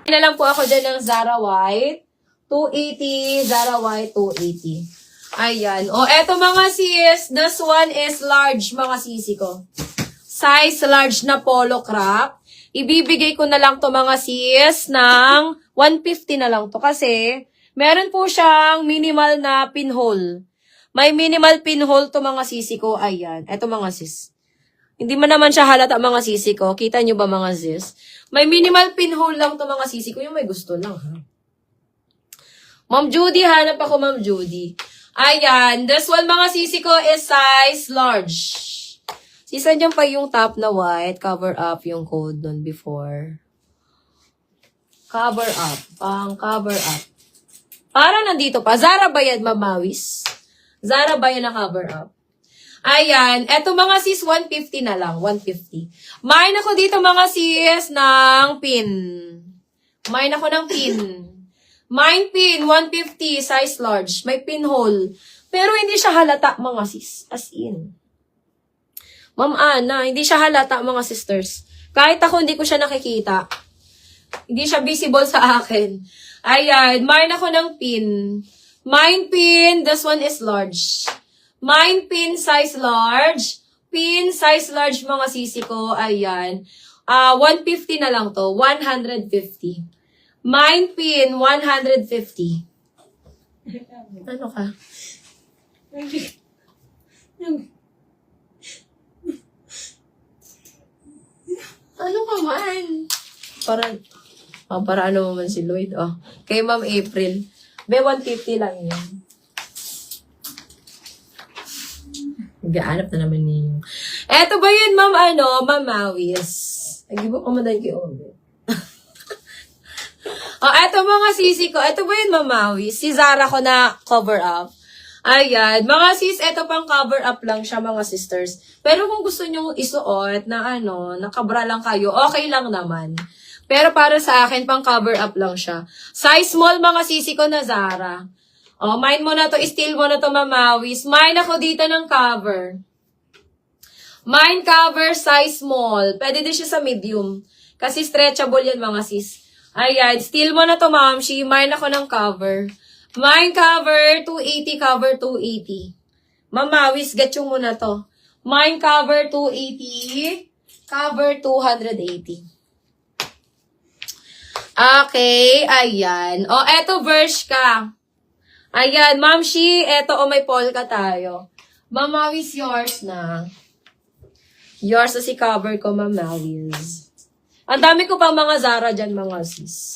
na lang po ako dyan ng Zara White. 280, Zara White, 280. Ayan. O, eto mga sis, this one is large, mga sisi ko. Size large na polo crop. Ibibigay ko na lang to mga sis ng 150 na lang to kasi meron po siyang minimal na pinhole. May minimal pinhole to mga sisi ko. Ayan. Eto mga sis. Hindi man naman siya halata mga sisi ko. Kita nyo ba mga sis? May minimal pinhole lang to mga sisi ko. Yung may gusto lang ha. Ma'am Judy, hanap ako Ma'am Judy. Ayan. This one mga sisi ko is size large. Sisa dyan pa yung top na white. Cover up yung code nun before. Cover up. Cover up. Para nandito pa. Zara ba yan, Mamawis? Zara ba yan na cover up? Ayan. Eto mga sis, 150 na lang. 150. Main ako dito mga sis ng pin. Main ako ng pin. Main pin, 150, size large. May pinhole. Pero hindi siya halata mga sis. As in. Ma'am Ana, hindi siya halata mga sisters. Kahit ako hindi ko siya nakikita. Hindi siya visible sa akin. Ayan, main ako ng pin. Main pin, this one is large. Main pin, size large. Pin, size large mga sisi ko. Ayan. 150 na lang to. 150. Main pin, 150. Ano ka? Ano ka man? Para ano man si Lloyd. Oh. Kay Ma'am April. Be, 150 lang yun. Nag-aanap na naman niyo. Eto ba yun, Ma'am Ma'am Mawis? Nag-iba ko madan kay Obe. Oh, eto mga sisi ko. Eto ba yun, Ma'am Mawis? Si Zara ko na cover up. Ayan. Mga sis, eto pang cover up lang siya, mga sisters. Pero kung gusto nyo isuot na nakabra lang kayo, okay lang naman. Pero para sa akin, pang cover up lang siya. Size small, mga sisi ko na Zara. Oh, mine mo na to, steal mo na to, Ma'am Mawis. Mine ako dito ng cover. Mine cover, size small. Pwede din siya sa medium. Kasi stretchable yan, mga sis. Ayan, steal mo na to, Ma'am. Mine ako ng cover. Mine cover, 280, cover 280. Ma'am Mawis, getchong mo na to. Mine cover, 280, cover 280. Okay, ayan. O, eto, Bershka. Ayan, Ma'am Shi, eto, may polka tayo. Ma'am Mawis, yours na. Yours na si cover ko, Ma'am Mawis. Ang dami ko pang mga Zara dyan, mga sis.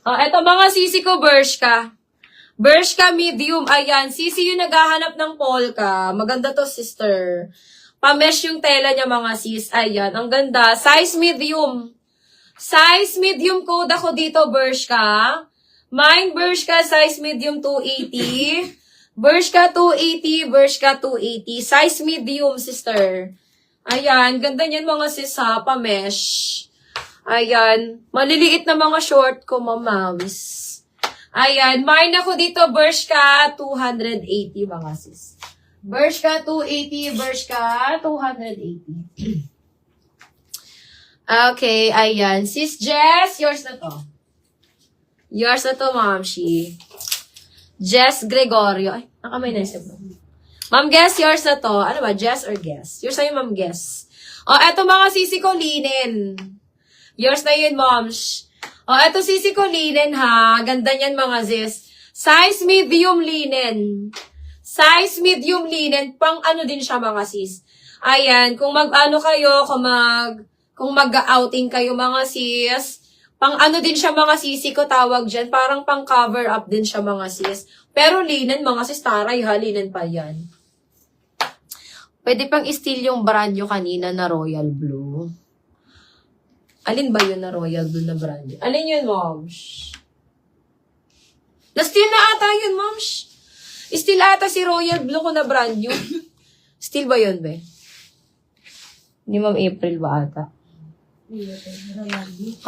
Eto, mga sisi ko, Bershka. Bershka medium. Ayan, sisi yung naghahanap ng polka. Maganda to, sister. Pamesh yung tela niya, mga sis. Ayan, ang ganda. Size medium. Size medium code ako dito, Bershka. Mine, Bershka, size medium 280. Bershka 280, Bershka 280. Size medium, sister. Ayan, ganda niyan, mga sis, ha. Pamesh. Ayan, maliliit na mga short ko, Ma'am Mawis. Ayan, mine ako dito, Bershka, 280, mga sis. Bershka, 280, Bershka, 280. Okay, ayan. Sis Jess, yours na to. Yours na to, Ma'am Shi. Jess Gregorio. Ay, nakamay na isip mo. Ma'am Guess, yours na to. Ano ba, Jess or Guess? Yours na yun, Ma'am Guess. O, eto mga sisi ko, linen. Yours na yun, moms. O, eto sisi ko linen, ha. Ganda niyan, mga sis. Size medium linen. Size medium linen. Pang ano din siya, mga sis. Ayan, kung mag-ano kayo, kung mag-outing kayo, mga sis. Pang ano din siya, mga sisi ko tawag dyan. Parang pang cover up din siya, mga sis. Pero linen, mga sis, taray ha. Linen pa yan. Pwede pang steal yung brand nyo kanina na Royal Blue. Alin ba yun na Royal Blue na brand? Alin yun, moms? Na-steal na ata yun, moms. Steal ata si Royal Blue ko na brand yun. Steal ba yun, be? Ni Ma'am April ba ata?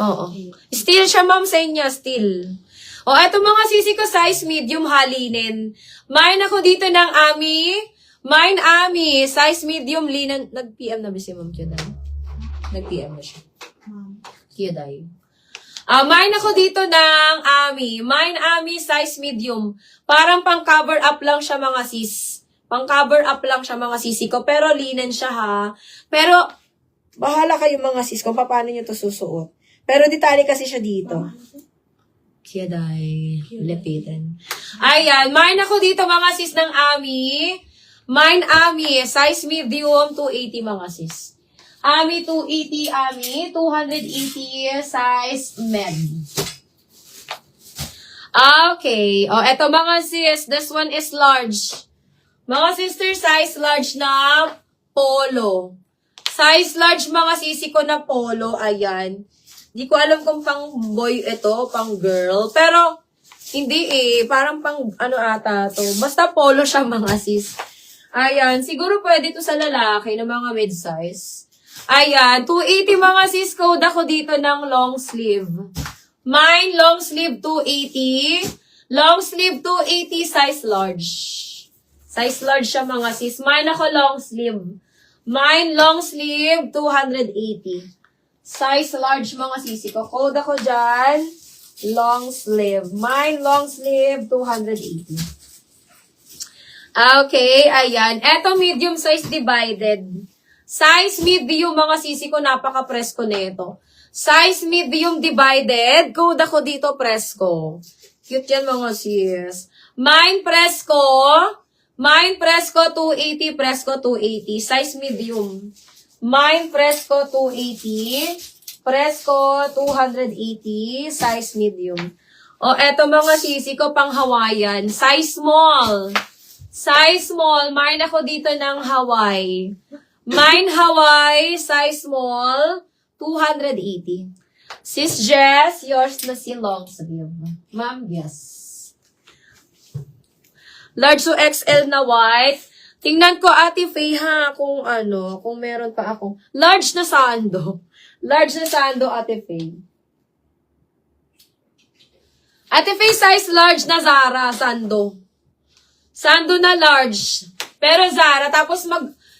Oo. Steal siya, ma'am, sa inyo. Steal. O, eto mga sisi ko, size medium halinen. Mine ako dito ng Ami. Mine Ami. Size medium linen. Nag-PM na ba si Ma'am Kyoday? Nag-PM na siya. Kyoday. Mine ako dito ng Ami. Mine Ami, size medium. Parang pang cover up lang siya mga sis. Pang cover up lang siya mga sisi ko. Pero linen siya ha. Pero, bahala kayo mga sis kung paano nyo to susuot. Pero detalye kasi siya dito. Kaya dahil lapitan. Ayan, mine ako dito mga sis ng Ami. Mine Ami, size medium, 280 mga sis. Ami 280, Ami 280, size med. Okay. O, eto mga sis, this one is large. Mga sister, size large na polo. Size large mga sisi ko na polo, ayan. Di ko alam kung pang boy ito, pang girl. Pero, hindi parang pang ano ata to. Basta polo siya mga sis. Ayan, siguro pwede to sa lalaki na mga mid-size. Ayan, 280 mga sis, code ako dito ng long sleeve. Mine, long sleeve 280. Long sleeve 280, size large. Size large siya mga sis. Mine ako long sleeve. Mine, long sleeve 280. Size large mga sisi ko. Code ako dyan, long sleeve. Mine, long sleeve 280. Okay, ayan. Eto medium size divided. Size medium mga sisi ko, napaka-presko nito. Size medium divided, code ako dito presko. Cute yan mga sis. Mine presko 280, presko 280. Size medium. Mine presko 280, presko 280, size medium. O eto mga sisi ko pang Hawaiian. Size small. Size small, mine ako dito ng Hawaii. Mine Hawaii, size small, 280. Sis Jess, yours na si long sleeve. Ma'am, yes. Large to XL na white. Tingnan ko Ate Faye ha, kung kung meron pa ako. Large na sando. Large na sando, Ate Faye. Ate Faye, size large na Zara, sando. Sando na large. Pero Zara, tapos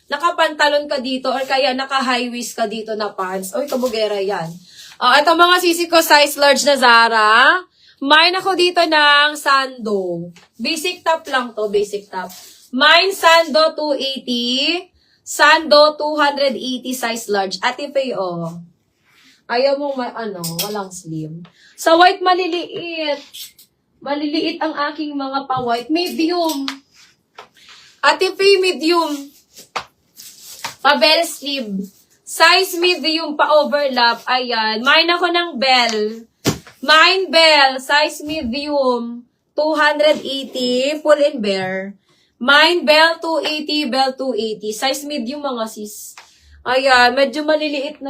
nakapantalon ka dito or kaya naka-high waist ka dito na pants. Oy, kabugera yan. Ito mga sisi ko, size large na Zara. Mine ako dito ng sando. Basic top lang to, basic top. Mine sando 280. Sando 280, size large. Ate Faye, ayaw mo walang sleeve. Sa white, maliliit. Maliliit ang aking mga pa-white. Medium. Ate Faye, medium. Pa-bell sleeve. Size medium, pa-overlap. Ayan. Mine ako ng bell. Mine bell. Size medium. 280. Pull and bear. Mine bell 280. Bell 280. Size medium mga sis. Ayan. Medyo maliliit na.